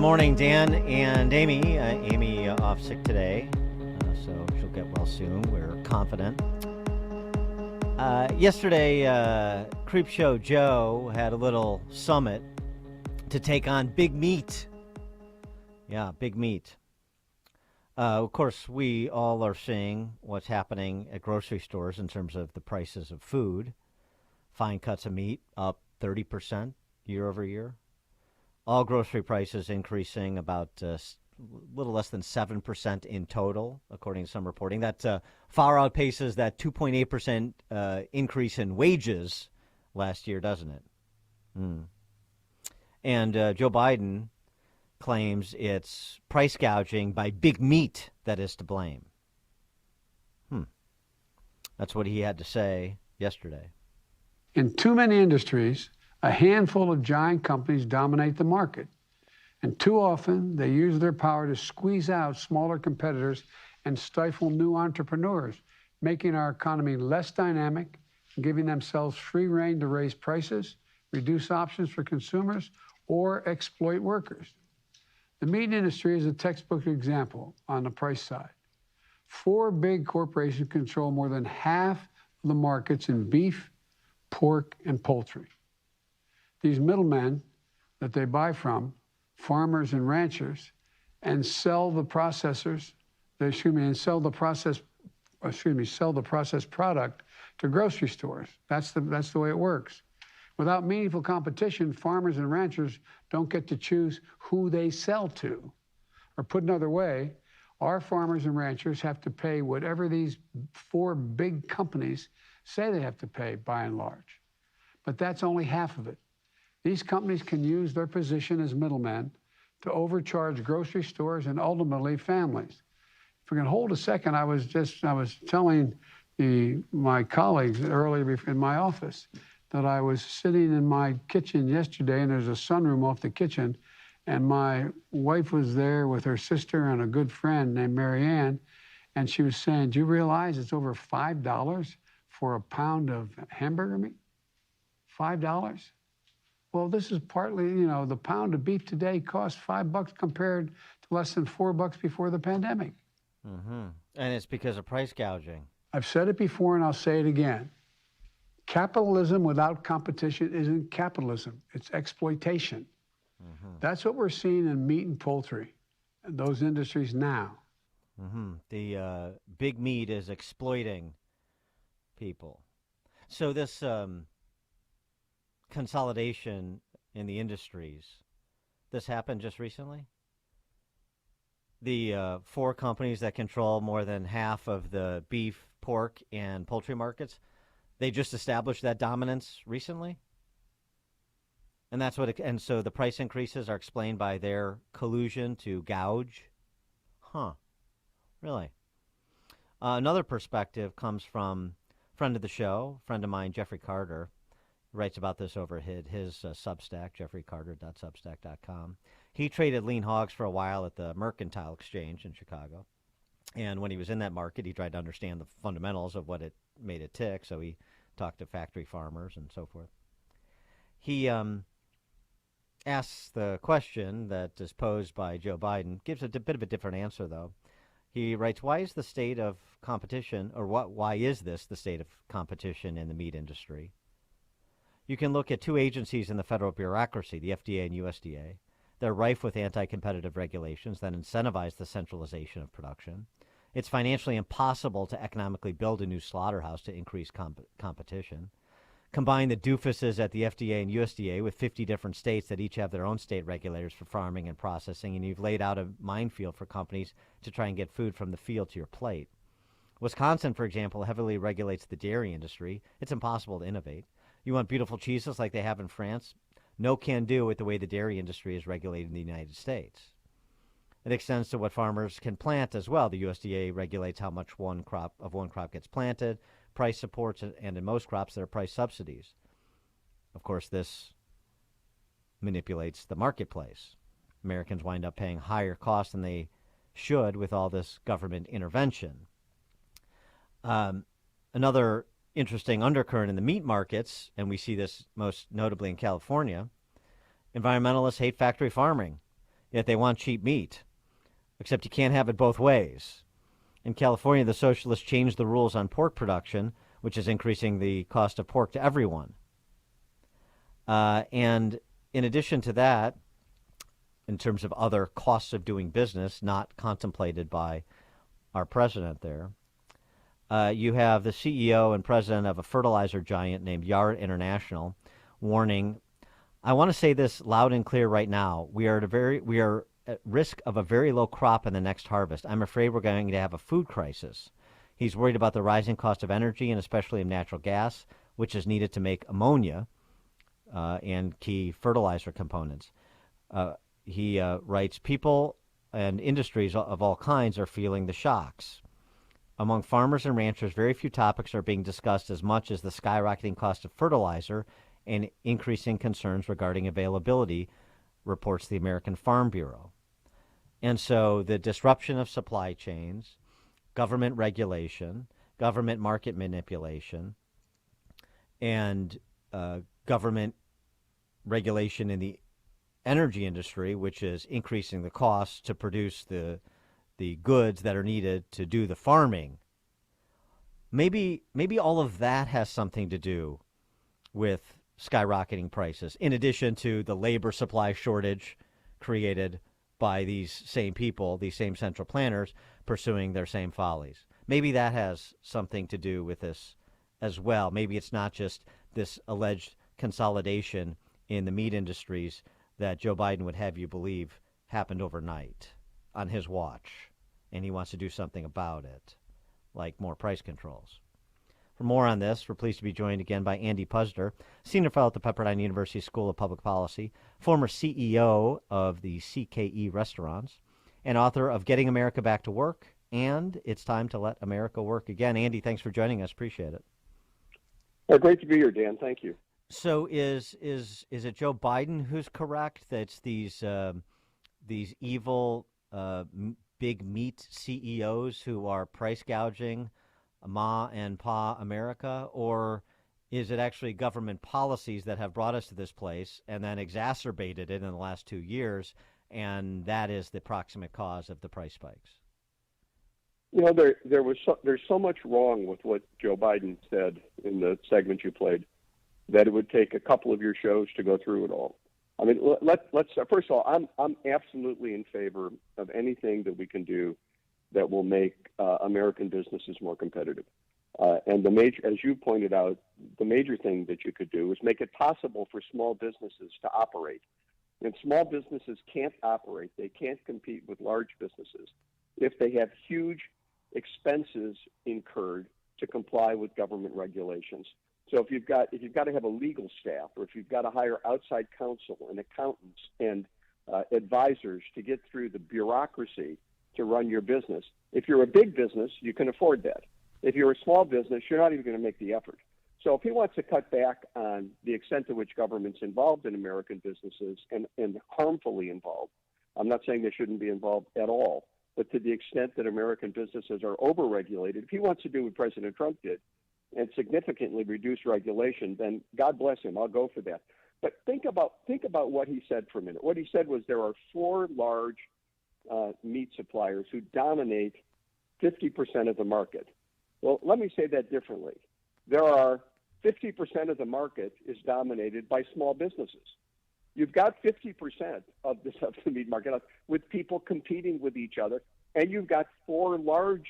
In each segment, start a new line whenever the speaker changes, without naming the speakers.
Morning, Dan and Amy. Amy off sick today, so she'll get well soon. We're confident. Yesterday, Creepshow Joe had a little summit to take on Big Meat. Yeah, Big Meat. Of course, we all are seeing what's happening at grocery stores in terms of the prices of food. Fine cuts of meat up 30% year over year. All grocery prices increasing about a little less than 7% in total, according to some reporting. That far outpaces that 2.8% increase in wages last year, doesn't it? And Joe Biden claims it's price gouging by big meat that is to blame. That's what he had to say yesterday.
In too many industries, a handful of giant companies dominate the market, and too often they use their power to squeeze out smaller competitors and stifle new entrepreneurs, making our economy less dynamic and giving themselves free rein to raise prices, reduce options for consumers, or exploit workers. The meat industry is a textbook example on the price side. 4 big corporations control more than half of the markets in beef, pork, and poultry. These middlemen that they buy from, farmers and ranchers, and sell the processors, sell the processed product to grocery stores. That's the way it works. Without meaningful competition, farmers and ranchers don't get to choose who they sell to. Or put another way, our farmers and ranchers have to pay whatever these 4 big companies say they have to pay, by and large. But that's only half of it. These companies can use their position as middlemen to overcharge grocery stores and ultimately families. If we can hold a second, I was telling my colleagues earlier in my office that I was sitting in my kitchen yesterday, and there's a sunroom off the kitchen, and my wife was there with her sister and a good friend named Mary Ann, and she was saying, "Do you realize it's over $5 for a pound of hamburger meat? $5? Well, this is partly, the pound of beef today costs $5 compared to less than $4 before the pandemic."
And it's because of price gouging.
I've said it before and I'll say it again. Capitalism without competition isn't capitalism, it's exploitation. That's what we're seeing in meat and poultry, and those industries now.
The big meat is exploiting people. So this consolidation in the industries, this happened just recently? The 4 companies that control more than half of the beef, pork, and poultry markets, they just established that dominance recently? And that's what and so the price increases are explained by their collusion to gouge? Really? Another perspective comes from friend of the show, friend of mine, Jeffrey Carter. Writes about this over his Substack, jeffreycarter.substack.com. He traded lean hogs for a while at the Mercantile Exchange in Chicago. And when he was in that market, he tried to understand the fundamentals of what it made it tick. So he talked to factory farmers and so forth. He asks the question that is posed by Joe Biden, gives a bit of a different answer, though. He writes, why is the state of competition, or why is this the state of competition in the meat industry? You can look at 2 agencies in the federal bureaucracy, the FDA and USDA. They're rife with anti-competitive regulations that incentivize the centralization of production. It's financially impossible to economically build a new slaughterhouse to increase competition. Combine the doofuses at the FDA and USDA with 50 different states that each have their own state regulators for farming and processing, and you've laid out a minefield for companies to try and get food from the field to your plate. Wisconsin, for example, heavily regulates the dairy industry. It's impossible to innovate. You want beautiful cheeses like they have in France? No can do with the way the dairy industry is regulated in the United States. It extends to what farmers can plant as well. The USDA regulates how much one crop gets planted, price supports, and in most crops there are price subsidies. Of course, this manipulates the marketplace. Americans wind up paying higher costs than they should with all this government intervention. Another interesting undercurrent in the meat markets, and we see this most notably in California, environmentalists hate factory farming. yet they want cheap meat, except you can't have it both ways. In California, the socialists changed the rules on pork production, which is increasing the cost of pork to everyone. And in addition to that, in terms of other costs of doing business not contemplated by our president there, you have the CEO and president of a fertilizer giant named Yara International warning, I want to say this loud and clear right now. We are at risk of a very low crop in the next harvest. I'm afraid we're going to have a food crisis. He's worried about the rising cost of energy and especially of natural gas, which is needed to make ammonia and key fertilizer components. He writes, people and industries of all kinds are feeling the shocks. Among farmers and ranchers, very few topics are being discussed as much as the skyrocketing cost of fertilizer and increasing concerns regarding availability, reports the American Farm Bureau. And so the disruption of supply chains, government regulation, government market manipulation, and government regulation in the energy industry, which is increasing the costs to produce the goods that are needed to do the farming. Maybe all of that has something to do with skyrocketing prices, in addition to the labor supply shortage created by these same people, these same central planners pursuing their same follies. Maybe that has something to do with this as well. Maybe it's not just this alleged consolidation in the meat industries that Joe Biden would have you believe happened overnight on his watch, and he wants to do something about it, like more price controls. For more on this, we're pleased to be joined again by Andy Puzder, Senior Fellow at the Pepperdine University School of Public Policy, former CEO of the CKE Restaurants, and author of Getting America Back to Work and It's Time to Let America Work Again. Andy, thanks for joining us. Appreciate it.
Well, great to be here, Dan. Thank you.
So is it Joe Biden who's correct that it's these evil big meat CEOs who are price gouging Ma and Pa America, or is it actually government policies that have brought us to this place and then exacerbated it in the last 2 years, and that is the proximate cause of the price spikes?
You know, there's so much wrong with what Joe Biden said in the segment you played that it would take a couple of your shows to go through it all. I mean, let's first of all, I'm absolutely in favor of anything that we can do that will make American businesses more competitive. And as you pointed out, the major thing that you could do is make it possible for small businesses to operate. And small businesses can't operate, they can't compete with large businesses if they have huge expenses incurred to comply with government regulations. So if you've got to have a legal staff, or if you've got to hire outside counsel and accountants and advisors to get through the bureaucracy to run your business, if you're a big business, you can afford that. If you're a small business, you're not even going to make the effort. So if he wants to cut back on the extent to which government's involved in American businesses and harmfully involved, I'm not saying they shouldn't be involved at all, but to the extent that American businesses are overregulated, if he wants to do what President Trump did and significantly reduce regulation, then God bless him. I'll go for that. But think about what he said for a minute. What he said was there are 4 large meat suppliers who dominate 50% of the market. Well, let me say that differently. There are 50% of the market is dominated by small businesses. You've got 50% of the meat market with people competing with each other, and you've got 4 large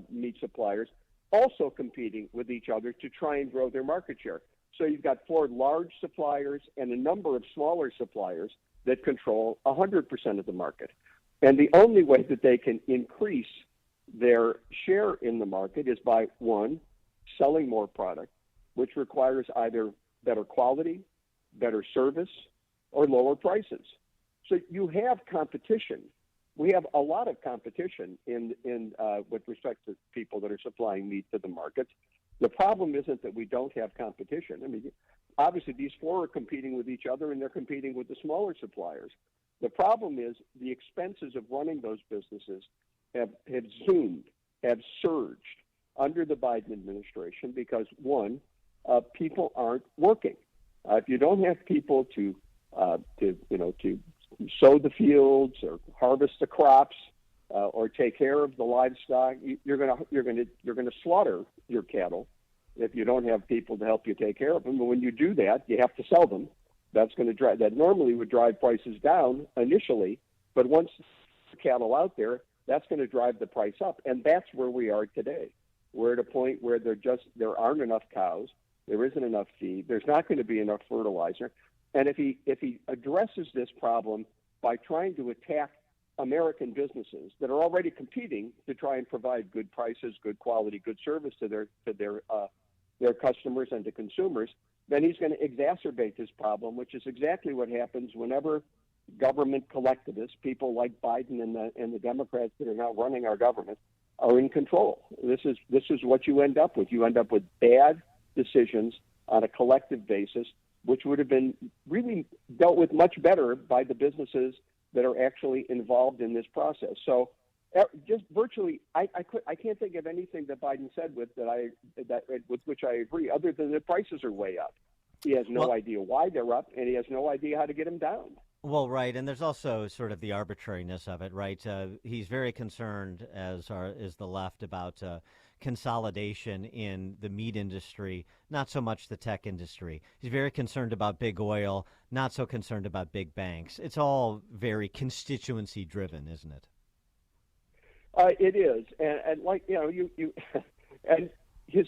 meat suppliers also competing with each other to try and grow their market share. So you've got 4 large suppliers and a number of smaller suppliers that control 100% of the market. And the only way that they can increase their share in the market is by, 1, selling more product, which requires either better quality, better service, or lower prices. So you have competition. We have a lot of competition in with respect to people that are supplying meat to the market. The problem isn't that we don't have competition. I mean, obviously these 4 are competing with each other, and they're competing with the smaller suppliers. The problem is the expenses of running those businesses have surged under the Biden administration because, 1, people aren't working. If you don't have people to sow the fields or harvest the crops or take care of the livestock, you're gonna slaughter your cattle if you don't have people to help you take care of them. But when you do that, you have to sell them. That normally would drive prices down initially, but once the cattle out there, that's going to drive the price up, and that's where we are today. We're at a point where there aren't enough cows, there isn't enough feed, there's not going to be enough fertilizer, and if he addresses this problem by trying to attack American businesses that are already competing to try and provide good prices, good quality, good service to their customers and to consumers, then he's going to exacerbate this problem, which is exactly what happens whenever government collectivists, people like Biden and the Democrats that are now running our government, are in control. This is what you end up with. You end up with bad decisions on a collective basis, which would have been really dealt with much better by the businesses that are actually involved in this process. So, just virtually, I can't think of anything that Biden said with which I agree, other than the prices are way up. He has no idea why they're up, and he has no idea how to get them down.
Well, right, and there's also sort of the arbitrariness of it, right? He's very concerned, as is the left, about consolidation in the meat industry, not so much the tech industry. He's very concerned about big oil, not so concerned about big banks. It's all very constituency driven, isn't it?
It is, and like you and his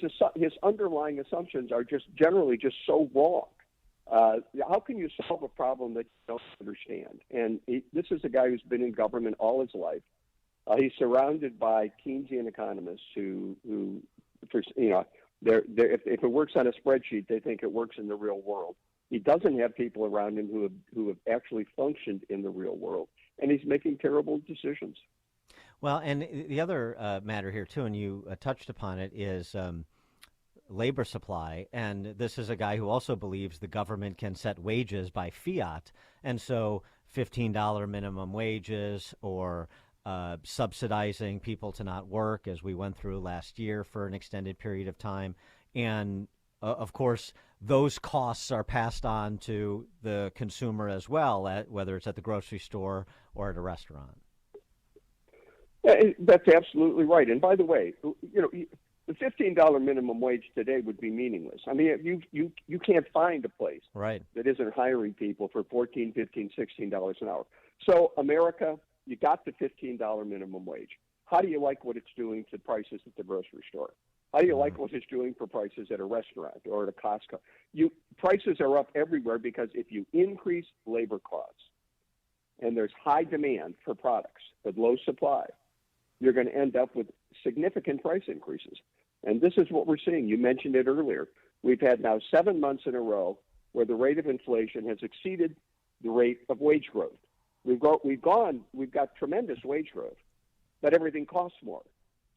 underlying assumptions are just generally so wrong. How can you solve a problem that you don't understand? And this is a guy who's been in government all his life. He's surrounded by Keynesian economists who if it works on a spreadsheet, they think it works in the real world. He doesn't have people around him who have actually functioned in the real world, and he's making terrible decisions.
Well, and the other matter here, too, and you touched upon it, is labor supply. And this is a guy who also believes the government can set wages by fiat. And so $15 minimum wages or subsidizing people to not work, as we went through last year for an extended period of time. And, of course, those costs are passed on to the consumer as well, whether it's at the grocery store or at a restaurant.
That's absolutely right. And by the way, the $15 minimum wage today would be meaningless. I mean, you can't find a place that isn't hiring people for $14, $15, $16 an hour. So America, you got the $15 minimum wage. How do you like what it's doing to prices at the grocery store? How do you like what it's doing for prices at a restaurant or at a Costco? Prices are up everywhere because if you increase labor costs and there's high demand for products but low supply, you're going to end up with significant price increases. And this is what we're seeing. You mentioned it earlier. We've had now 7 months in a row where the rate of inflation has exceeded the rate of wage growth. We've got tremendous wage growth, but everything costs more.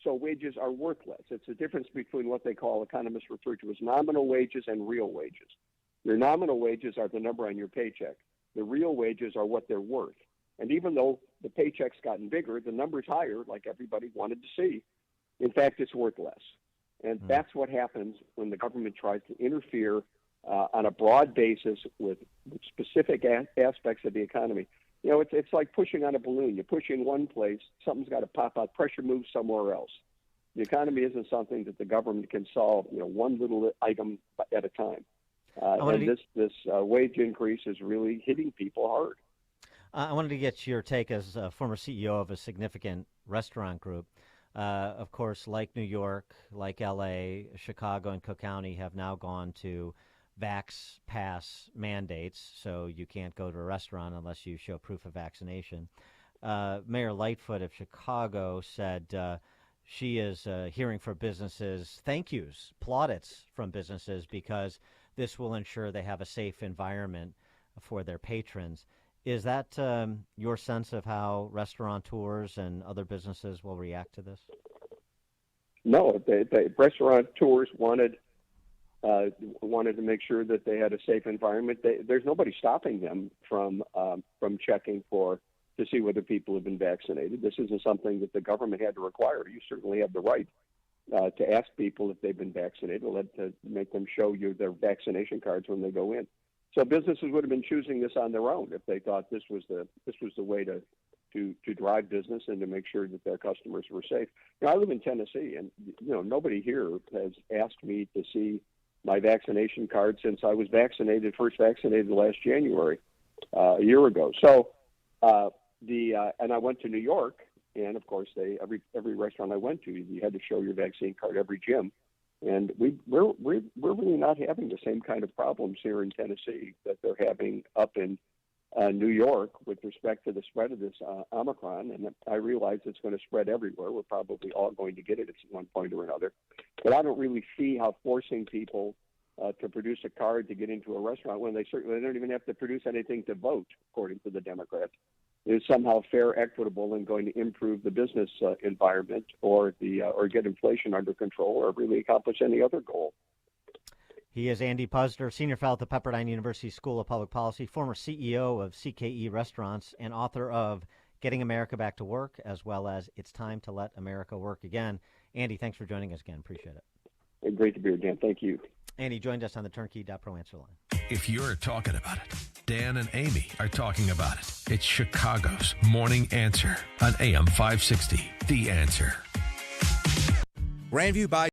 So wages are worth less. It's the difference between what they call, economists refer to as nominal wages and real wages. Your nominal wages are the number on your paycheck. The real wages are what they're worth. And even though the paycheck's gotten bigger, the number's higher, like everybody wanted to see. In fact, it's worth less. And that's what happens when the government tries to interfere on a broad basis with specific aspects of the economy. It's like pushing on a balloon. You push in one place, something's got to pop out. Pressure moves somewhere else. The economy isn't something that the government can solve, one little item at a time. And this wage increase is really hitting people hard.
I wanted to get your take as a former CEO of a significant restaurant group. Of course, like New York, like L.A., Chicago, and Cook County have now gone to Vax Pass mandates, so you can't go to a restaurant unless you show proof of vaccination. Mayor Lightfoot of Chicago said she is hearing from businesses thank yous, plaudits from businesses, because this will ensure they have a safe environment for their patrons. Is that your sense of how restaurateurs and other businesses will react to this?
No, the restaurateurs wanted to make sure that they had a safe environment. There's nobody stopping them from checking to see whether people have been vaccinated. This isn't something that the government had to require. You certainly have the right to ask people if they've been vaccinated, to make them show you their vaccination cards when they go in. So businesses would have been choosing this on their own if they thought this was the way to drive business and to make sure that their customers were safe. I live in Tennessee, and nobody here has asked me to see my vaccination card since I was first vaccinated last January, a year ago. So and I went to New York, and of course every restaurant I went to, you had to show your vaccine card, every gym. And we're really not having the same kind of problems here in Tennessee that they're having up in New York with respect to the spread of this Omicron. And I realize it's going to spread everywhere. We're probably all going to get it at one point or another. But I don't really see how forcing people to produce a card to get into a restaurant when they don't even have to produce anything to vote, according to the Democrats, is somehow fair, equitable, and going to improve the business environment or get inflation under control or really accomplish any other goal.
He is Andy Puzder, Senior Fellow at the Pepperdine University School of Public Policy, former CEO of CKE Restaurants, and author of Getting America Back to Work, as well as It's Time to Let America Work Again. Andy, thanks for joining us again. Appreciate it.
Great to be here, Dan. Thank you.
Andy joined us on the Turnkey.Pro answer line.
If you're talking about it, Dan and Amy are talking about it. It's Chicago's Morning Answer on AM 560. The Answer.
Grandview by